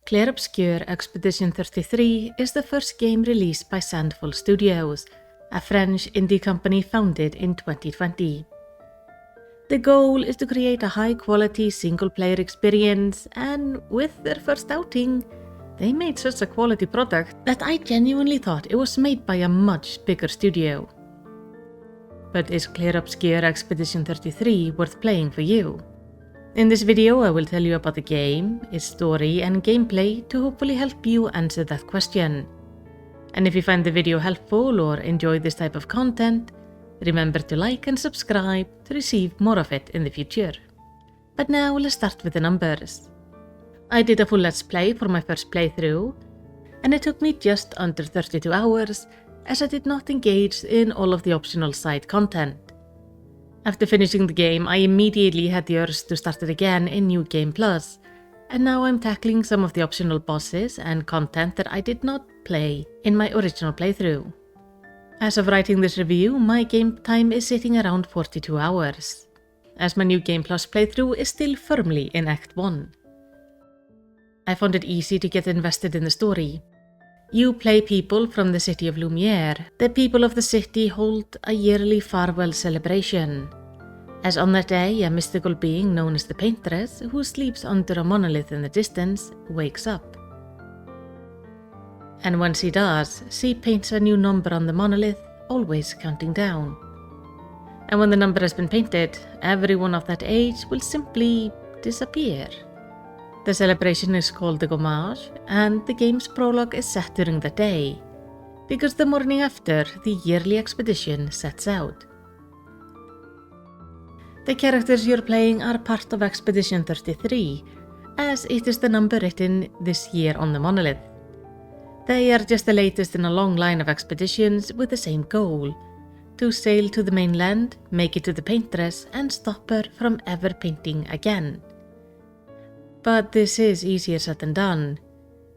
Clair Obscur Expedition 33 is the first game released by Sandful Studios, a French indie company founded in 2020. The goal is to create a high-quality single-player experience, and with their first outing, they made such a quality product that I genuinely thought it was made by a much bigger studio. But is Clair Obscur Expedition 33 worth playing for you? In this video, I will tell you about the game, its story and gameplay to hopefully help you answer that question. And if you find the video helpful or enjoy this type of content, remember to like and subscribe to receive more of it in the future. But now let's start with the numbers. I did a full let's play for my first playthrough, and it took me just under 32 hours as I did not engage in all of the optional side content. After finishing the game, I immediately had the urge to start it again in New Game Plus, and now I'm tackling some of the optional bosses and content that I did not play in my original playthrough. As of writing this review, my game time is sitting around 42 hours, as my New Game Plus playthrough is still firmly in Act 1. I found it easy to get invested in the story. You play people from the city of Lumiere. The people of the city hold a yearly farewell celebration, as on that day a mystical being known as the Paintress, who sleeps under a monolith in the distance, wakes up. And once he does, she paints a new number on the monolith, always counting down. And when the number has been painted, everyone of that age will simply disappear. The celebration is called the Gommage, and the game's prologue is set during the day, because the morning after, the yearly expedition sets out. The characters you're playing are part of Expedition 33, as it is the number written this year on the monolith. They are just the latest in a long line of expeditions with the same goal: to sail to the mainland, make it to the Paintress, and stop her from ever painting again. But this is easier said than done.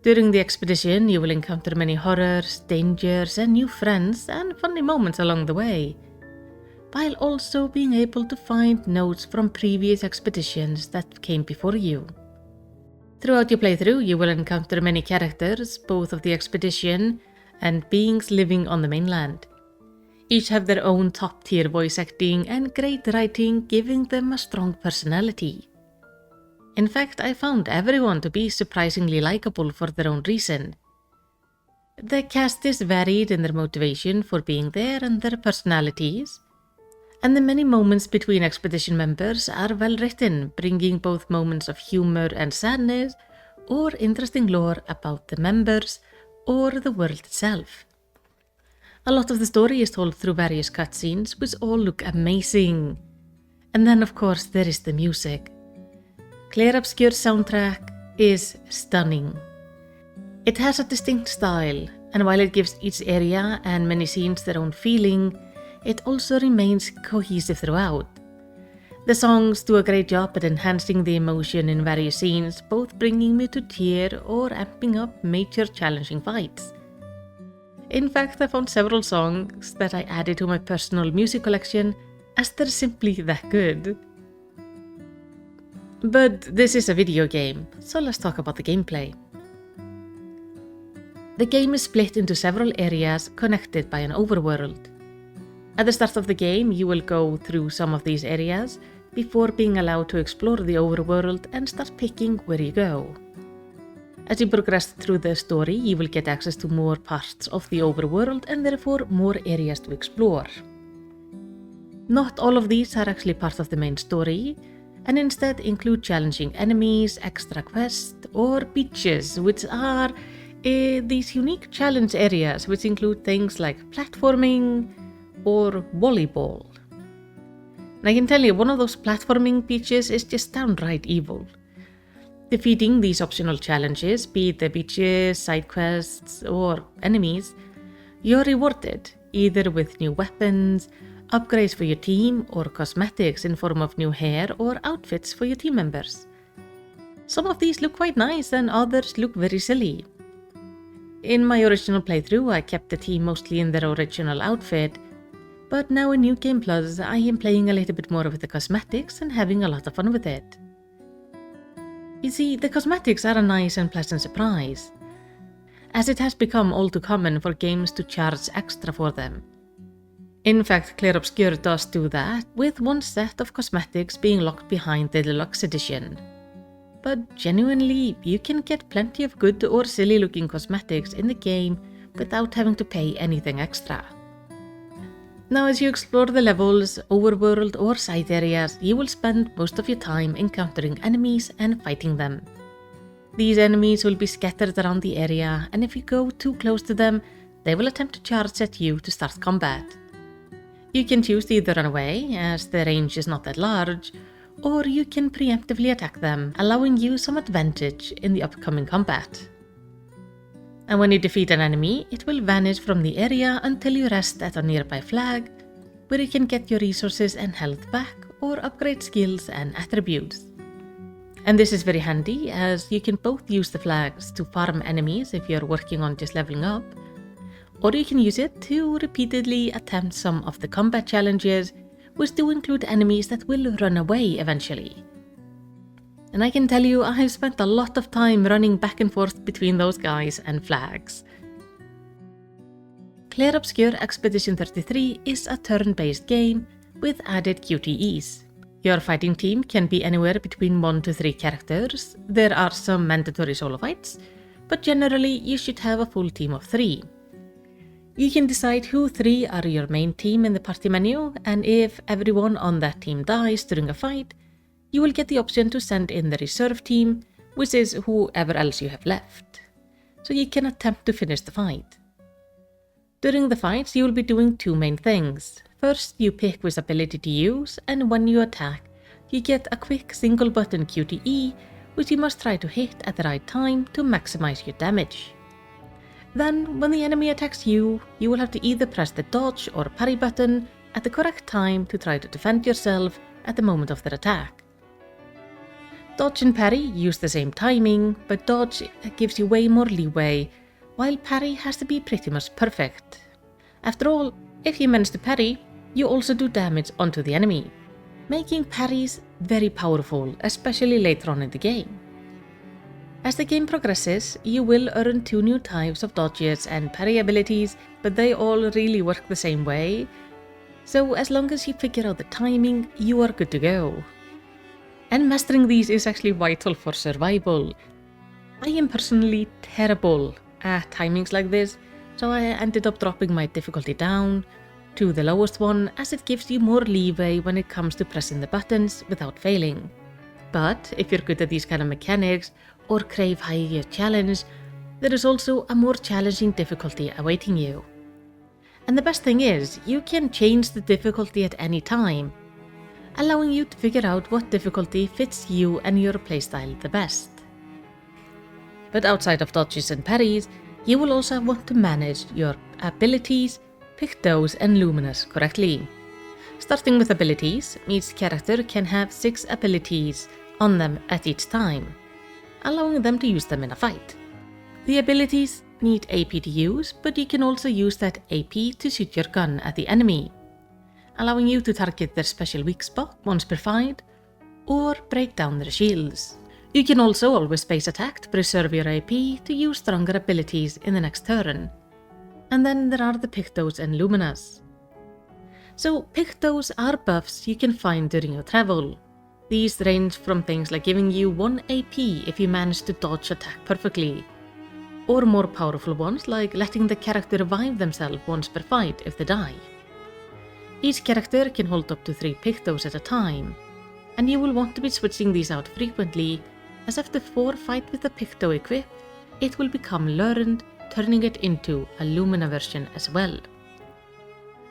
During the expedition, you will encounter many horrors, dangers, and new friends and funny moments along the way, while also being able to find notes from previous expeditions that came before you. Throughout your playthrough, you will encounter many characters, both of the expedition and beings living on the mainland. Each have their own top-tier voice acting and great writing, giving them a strong personality. In fact, I found everyone to be surprisingly likable for their own reason. The cast is varied in their motivation for being there and their personalities, and the many moments between expedition members are well written, bringing both moments of humor and sadness, or interesting lore about the members or the world itself. A lot of the story is told through various cutscenes, which all look amazing. And then of course there is the music. Clair Obscur's soundtrack is stunning. It has a distinct style, and while it gives each area and many scenes their own feeling, it also remains cohesive throughout. The songs do a great job at enhancing the emotion in various scenes, both bringing me to tear or amping up major challenging fights. In fact, I found several songs that I added to my personal music collection, as they're simply that good. But this is a video game, so let's talk about the gameplay. The game is split into several areas connected by an overworld. At the start of the game, you will go through some of these areas before being allowed to explore the overworld and start picking where you go. As you progress through the story, you will get access to more parts of the overworld and therefore more areas to explore. Not all of these are actually part of the main story, and instead include challenging enemies, extra quests, or beaches, which are these unique challenge areas which include things like platforming or volleyball. And I can tell you, one of those platforming beaches is just downright evil. Defeating these optional challenges, be it the beaches, side quests, or enemies, you're rewarded either with new weapons, upgrades for your team, or cosmetics in form of new hair or outfits for your team members. Some of these look quite nice and others look very silly. In my original playthrough, I kept the team mostly in their original outfit, but now in New Game Plus, I am playing a little bit more with the cosmetics and having a lot of fun with it. You see, the cosmetics are a nice and pleasant surprise, as it has become all too common for games to charge extra for them. In fact, Clair Obscur does do that, with one set of cosmetics being locked behind the deluxe edition. But genuinely, you can get plenty of good or silly looking cosmetics in the game without having to pay anything extra. Now, as you explore the levels, overworld or side areas, you will spend most of your time encountering enemies and fighting them. These enemies will be scattered around the area, and if you go too close to them, they will attempt to charge at you to start combat. You can choose to either run away, as the range is not that large, or you can preemptively attack them, allowing you some advantage in the upcoming combat. And when you defeat an enemy, it will vanish from the area until you rest at a nearby flag, where you can get your resources and health back or upgrade skills and attributes. And this is very handy, as you can both use the flags to farm enemies if you're working on just leveling up, or you can use it to repeatedly attempt some of the combat challenges, which do include enemies that will run away eventually. And I can tell you, I have spent a lot of time running back and forth between those guys and flags. Clair Obscur Expedition 33 is a turn-based game with added QTEs. Your fighting team can be anywhere between 1 to 3 characters. There are some mandatory solo fights, but generally you should have a full team of 3. You can decide who 3 are your main team in the party menu, and if everyone on that team dies during a fight, you will get the option to send in the reserve team, which is whoever else you have left, so you can attempt to finish the fight. During the fights, you will be doing 2 main things. First, you pick which ability to use, and when you attack, you get a quick single button QTE, which you must try to hit at the right time to maximize your damage. Then, when the enemy attacks you, you will have to either press the dodge or parry button at the correct time to try to defend yourself at the moment of their attack. Dodge and parry use the same timing, but dodge gives you way more leeway, while parry has to be pretty much perfect. After all, if you manage to parry, you also do damage onto the enemy, making parries very powerful, especially later on in the game. As the game progresses, you will earn 2 new types of dodges and parry abilities, but they all really work the same way, so as long as you figure out the timing, you are good to go. And mastering these is actually vital for survival. I am personally terrible at timings like this, so I ended up dropping my difficulty down to the lowest one, as it gives you more leeway when it comes to pressing the buttons without failing. But if you're good at these kind of mechanics, or crave higher challenge, there is also a more challenging difficulty awaiting you. And the best thing is, you can change the difficulty at any time, allowing you to figure out what difficulty fits you and your playstyle the best. But outside of dodges and parries, you will also want to manage your abilities, Pictos and Luminous correctly. Starting with abilities, each character can have 6 abilities on them at each time, allowing them to use them in a fight. The abilities need AP to use, but you can also use that AP to shoot your gun at the enemy, allowing you to target their special weak spot once per fight, or break down their shields. You can also always space attack to preserve your AP to use stronger abilities in the next turn. And then there are the Pictos and Luminas. So Pictos are buffs you can find during your travel. These range from things like giving you 1 AP if you manage to dodge attack perfectly, or more powerful ones like letting the character revive themselves once per fight if they die. Each character can hold up to 3 Pictos at a time, and you will want to be switching these out frequently, as after 4 fights with the Picto equipped, it will become learned, turning it into a Lumina version as well.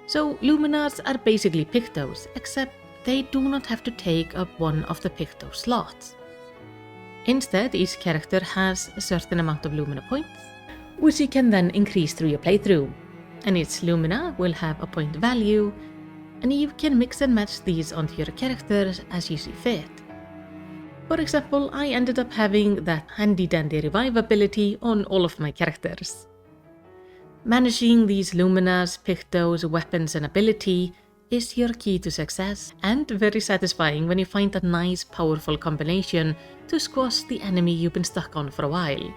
So Luminas are basically Pictos, except they do not have to take up one of the Picto slots. Instead, each character has a certain amount of Lumina points, which you can then increase through your playthrough, and each Lumina will have a point value, and you can mix and match these onto your characters as you see fit. For example, I ended up having that handy dandy revive ability on all of my characters. Managing these Luminas, Pictos, weapons and ability is your key to success, and very satisfying when you find a nice powerful combination to squash the enemy you've been stuck on for a while.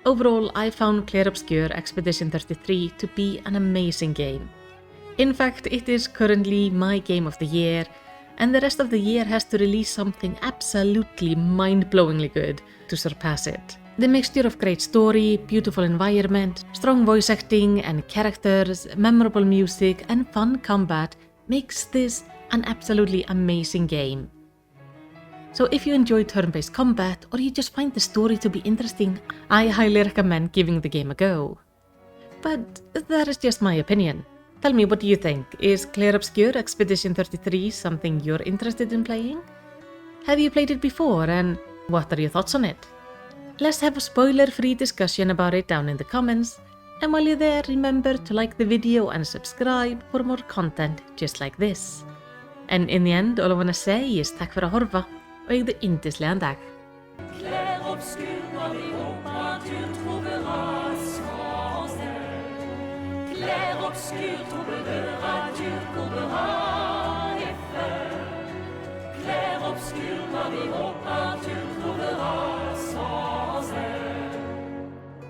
Overall, I found Clair Obscur Expedition 33 to be an amazing game. In fact, it is currently my game of the year, and the rest of the year has to release something absolutely mind-blowingly good to surpass it. The mixture of great story, beautiful environment, strong voice acting and characters, memorable music and fun combat makes this an absolutely amazing game. So if you enjoy turn-based combat or you just find the story to be interesting, I highly recommend giving the game a go. But that is just my opinion. Tell me, what do you think? Is Clair Obscur Expedition 33 something you're interested in playing? Have you played it before, and what are your thoughts on it? Let's have a spoiler-free discussion about it down in the comments, and while you're there, remember to like the video and subscribe for more content just like this. And in the end, all I wanna say is tack för att horfa och eigðu yndislegan dag. Clair obscur, dans les hauts tu trouveras sans elle. Clair obscur, trouveras, tu courberas et faire. Clair obscur, dans les hauts tu